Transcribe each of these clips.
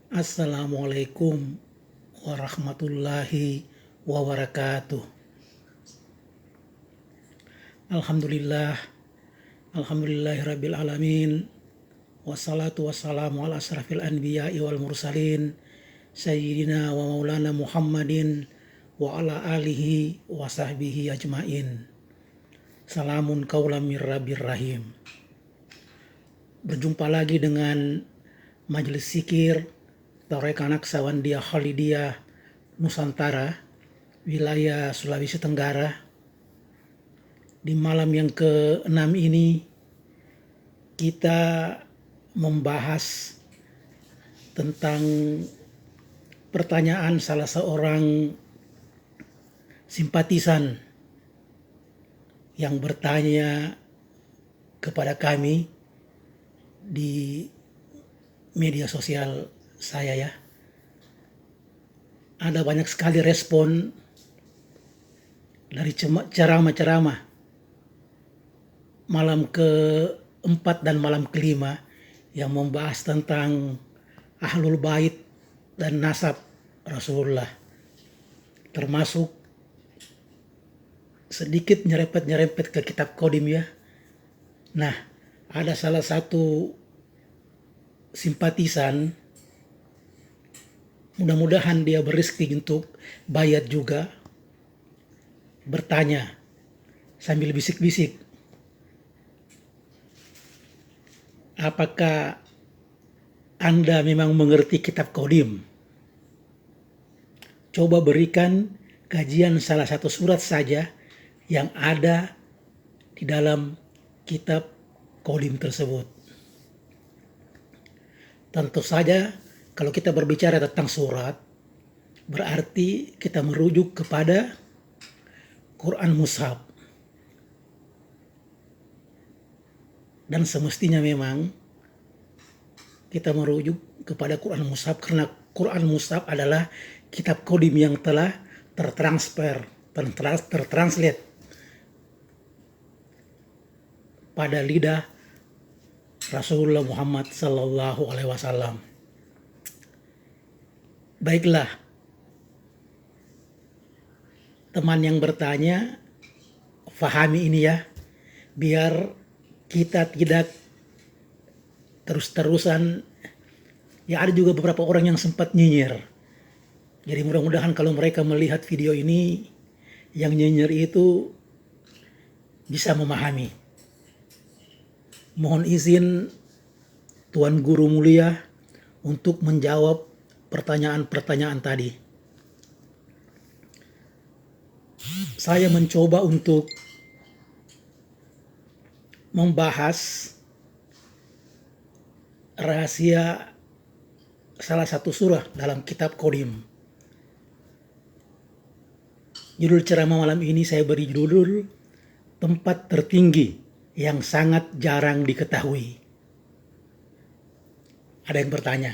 Assalamualaikum warahmatullahi wabarakatuh. Alhamdulillah, alhamdulillahirabbil alamin. Wassalatu wassalamu ala asrafil anbiya'i wal mursalin sayyidina wa maulana Muhammadin wa ala alihi wa sahbihi ajmain. Salamun qaulam mir rabbir rahim. Berjumpa lagi dengan Majelis Zikir Tarekat Naksabandia Khalidiyah Nusantara, wilayah Sulawesi Tenggara. Di malam yang ke-6 ini kita membahas tentang pertanyaan salah seorang simpatisan yang bertanya kepada kami di media sosial saya ya. Ada banyak sekali respon dari ceramah-ceramah malam ke-4 dan malam ke-5 yang membahas tentang Ahlul Bait dan nasab Rasulullah, termasuk sedikit nyerempet-nyerempet ke kitab Qadim ya. Nah, ada salah satu simpatisan, mudah-mudahan dia berrezeki untuk bayat juga, bertanya sambil bisik-bisik, apakah Anda memang mengerti kitab Qadim? Coba berikan kajian salah satu surat saja yang ada di dalam kitab Qadim tersebut. Tentu saja kalau kita berbicara tentang surat, berarti kita merujuk kepada Quran Mushaf. Dan semestinya memang kita merujuk kepada Quran Mushaf karena Quran Mushaf adalah kitab Qadim yang telah tertranslate pada lidah Rasulullah Muhammad Sallallahu Alaihi Wasallam. Baiklah, teman yang bertanya, fahami ini ya, biar kita tidak terus-terusan. Ya, ada juga beberapa orang yang sempat nyinyir. Jadi mudah-mudahan kalau mereka melihat video ini, yang nyinyir itu bisa memahami. Mohon izin Tuan Guru Mulia untuk menjawab pertanyaan-pertanyaan tadi. Saya mencoba untuk membahas rahasia salah satu surah dalam kitab Qadim. Judul ceramah malam ini saya beri judul Tempat Tertinggi yang sangat jarang diketahui. Ada yang bertanya,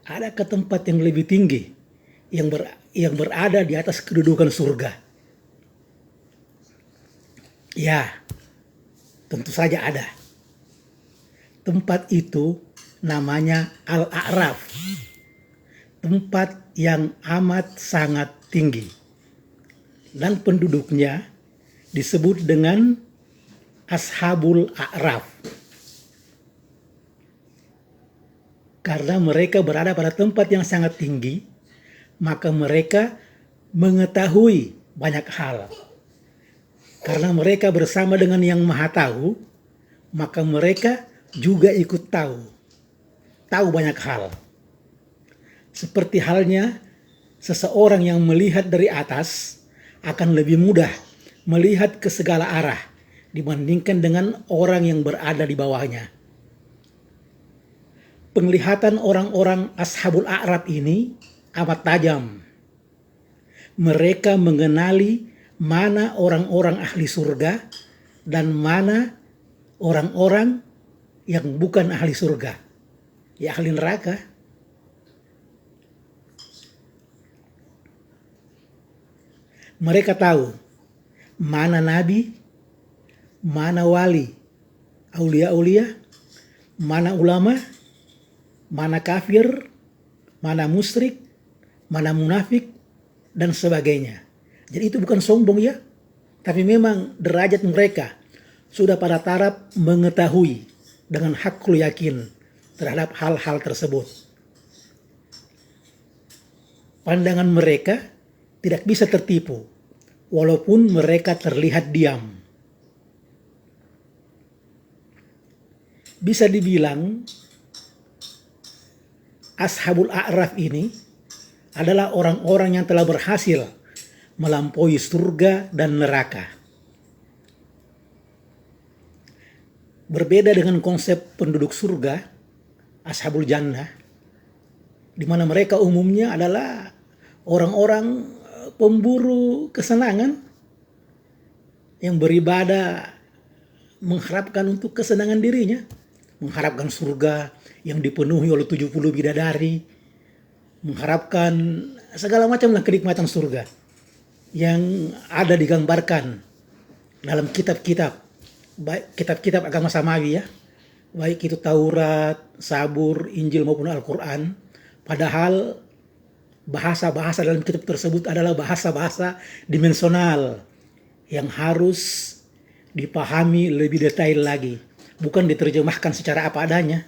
adakah tempat yang lebih tinggi yang berada di atas kedudukan surga? Ya, tentu saja ada. Tempat itu namanya Al-A'raf. Tempat yang amat sangat tinggi. Dan penduduknya disebut dengan Ashabul A'raf. Karena mereka berada pada tempat yang sangat tinggi, maka mereka mengetahui banyak hal. Karena mereka bersama dengan yang Maha Tahu, maka mereka juga ikut tahu banyak hal. Seperti halnya seseorang yang melihat dari atas akan lebih mudah melihat ke segala arah dibandingkan dengan orang yang berada di bawahnya. Penglihatan orang-orang Ashabul A'raf ini amat tajam. Mereka mengenali mana orang-orang ahli surga dan mana orang-orang yang bukan ahli surga, ya ahli neraka. Mereka tahu mana nabi, mana wali, aulia-aulia, mana ulama, mana kafir, mana musyrik, mana munafik, dan sebagainya. Jadi itu bukan sombong ya, tapi memang derajat mereka sudah pada taraf mengetahui dengan hakul yakin terhadap hal-hal tersebut. Pandangan mereka tidak bisa tertipu, walaupun mereka terlihat diam. Bisa dibilang, Ashabul A'raf ini adalah orang-orang yang telah berhasil melampaui surga dan neraka. Berbeda dengan konsep penduduk surga, Ashabul Jannah, di mana mereka umumnya adalah orang-orang pemburu kesenangan yang beribadah mengharapkan untuk kesenangan dirinya, mengharapkan surga yang dipenuhi oleh 70 bidadari, mengharapkan segala macamlah kenikmatan surga yang ada digambarkan dalam kitab-kitab, baik kitab-kitab agama samawi ya, baik itu Taurat, Zabur, Injil maupun Al-Quran. Padahal bahasa-bahasa dalam kitab tersebut adalah bahasa-bahasa dimensional yang harus dipahami lebih detail lagi, bukan diterjemahkan secara apa adanya.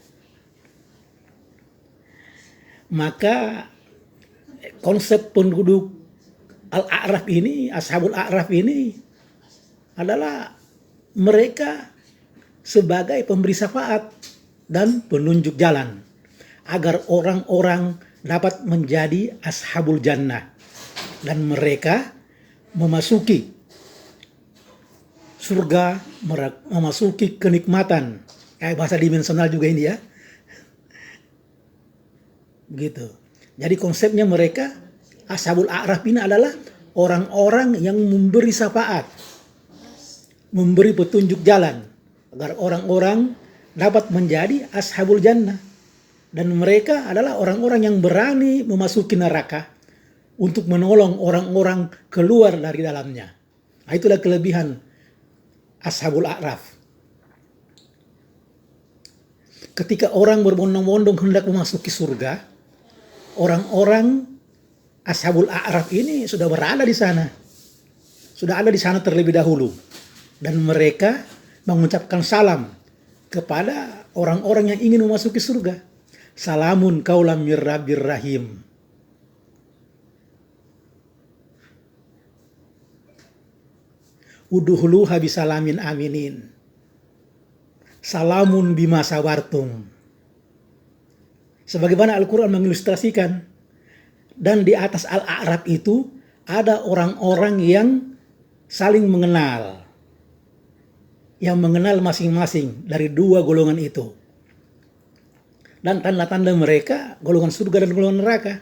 Maka konsep penduduk Al-A'raf ini, Ashabul A'raf ini adalah mereka sebagai pemberi syafaat dan penunjuk jalan agar orang-orang dapat menjadi Ashabul Jannah dan mereka memasuki surga, memasuki kenikmatan. Kayak bahasa dimensional juga ini ya. Begitu. Jadi konsepnya mereka, Ashabul A'raf ini adalah orang-orang yang memberi syafaat, memberi petunjuk jalan agar orang-orang dapat menjadi Ashabul Jannah. Dan mereka adalah orang-orang yang berani memasuki neraka untuk menolong orang-orang keluar dari dalamnya. Nah, itulah kelebihan Ashabul A'raf. Ketika orang berbondong-bondong hendak memasuki surga, orang-orang Ashabul A'raf ini sudah berada di sana. Sudah ada di sana terlebih dahulu. Dan mereka mengucapkan salam kepada orang-orang yang ingin memasuki surga. Salamun qaulam mir rabbir rahim. Udhuluha bisalamin aminin. Salamun bima sabartum. Sebagaimana Al-Quran mengilustrasikan. Dan di atas Al-A'raf itu ada orang-orang yang saling mengenal. Yang mengenal masing-masing dari dua golongan itu. Dan tanda-tanda mereka golongan surga dan golongan neraka.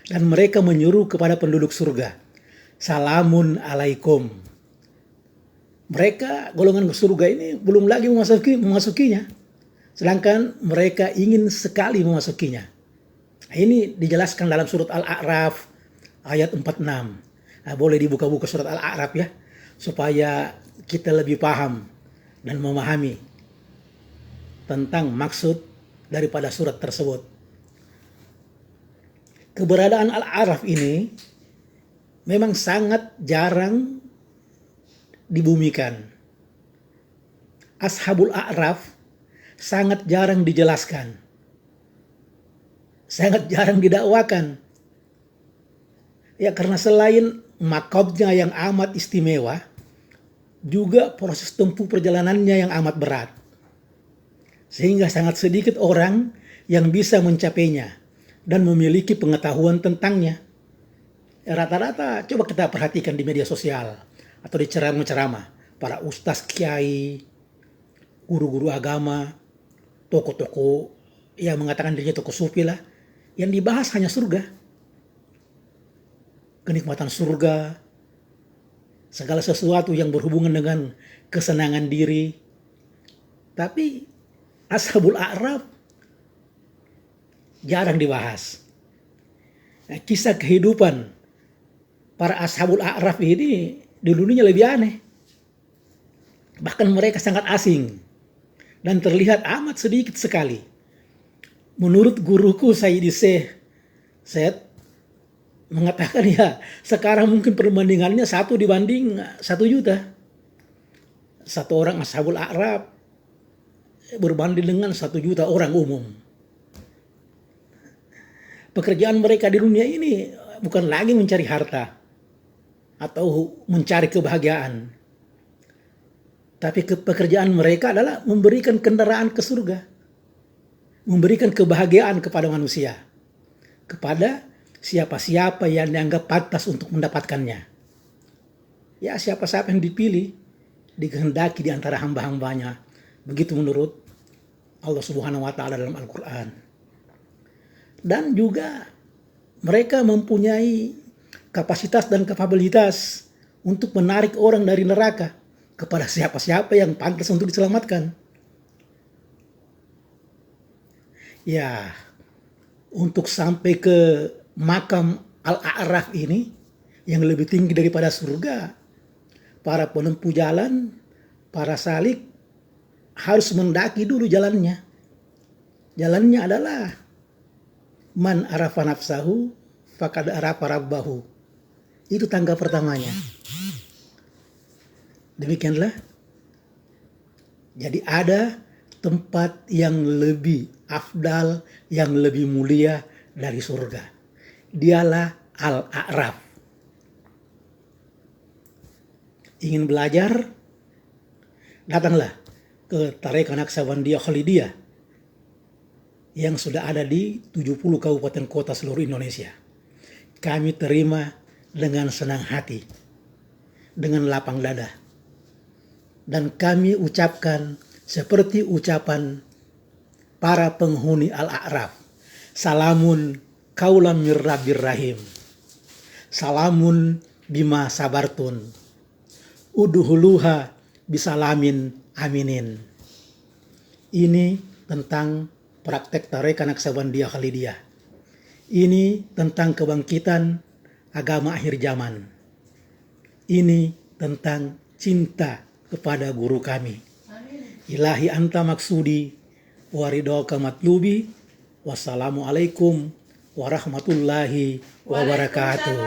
Dan mereka menyuruh kepada penduduk surga. Salamun alaikum. Mereka golongan surga ini belum lagi memasukinya. Sedangkan mereka ingin sekali memasukinya. Ini dijelaskan dalam surat Al-A'raf ayat 46. Nah, boleh dibuka-buka surat Al-A'raf ya. Supaya kita lebih paham dan memahami tentang maksud daripada surat tersebut. Keberadaan Al-A'raf ini memang sangat jarang dibumikan. Ashabul A'raf sangat jarang dijelaskan. Sangat jarang didakwakan. Ya, karena selain makamnya yang amat istimewa, juga proses tempuh perjalanannya yang amat berat. Sehingga sangat sedikit orang yang bisa mencapainya dan memiliki pengetahuan tentangnya. Rata-rata coba kita perhatikan di media sosial atau di ceramah-ceramah. Para ustaz, kiai, guru-guru agama, tokoh-tokoh yang mengatakan dirinya tokoh sufi lah. Yang dibahas hanya surga. Kenikmatan surga. Segala sesuatu yang berhubungan dengan kesenangan diri. Tapi Ashabul A'raf jarang dibahas. Nah, kisah kehidupan para Ashabul A'raf ini dulunya lebih aneh. Bahkan mereka sangat asing dan terlihat amat sedikit sekali. Menurut guruku Sayyidi Syekh Saya mengatakan ya sekarang mungkin perbandingannya 1:1.000.000. Satu orang ashabul a'raf berbanding dengan 1 juta orang umum. Pekerjaan mereka di dunia ini bukan lagi mencari harta atau mencari kebahagiaan. Tapi pekerjaan mereka adalah memberikan kendaraan ke surga. Memberikan kebahagiaan kepada manusia. Kepada siapa-siapa yang dianggap pantas untuk mendapatkannya. Ya, siapa-siapa yang dipilih, dikehendaki di antara hamba-hambanya. Begitu menurut Allah Subhanahu wa Ta'ala dalam Al-Quran. Dan juga mereka mempunyai kapasitas dan kapabilitas untuk menarik orang dari neraka kepada siapa-siapa yang pantas untuk diselamatkan. Ya, untuk sampai ke makam Al-A'raf ini yang lebih tinggi daripada surga, para penempuh jalan, para salik harus mendaki dulu jalannya. Jalannya adalah man arafa nafsahu faqad arafa rabbahu. Itu tangga pertamanya. Demikianlah. Jadi ada tempat yang lebih afdal, yang lebih mulia dari surga. Dialah Al-A'raf. Ingin belajar? Datanglah ke Tarekat Naqsabandiyah Khalidiyah yang sudah ada di 70 kabupaten kota seluruh Indonesia. Kami terima dengan senang hati, dengan lapang dada. Dan kami ucapkan seperti ucapan para penghuni Al-A'raf. Salamun kaulam mir rabbir rahim. Salamun bima sabartun. Uduhuluha bisalamin aminin. Ini tentang praktek Tarekat Naqsabandiyah Khalidiyah. Ini tentang kebangkitan agama akhir zaman. Ini tentang cinta kepada guru kami. Ilahi anta maksudi waridhoka matlubi. Wassalamualaikum warahmatullahi wabarakatuh.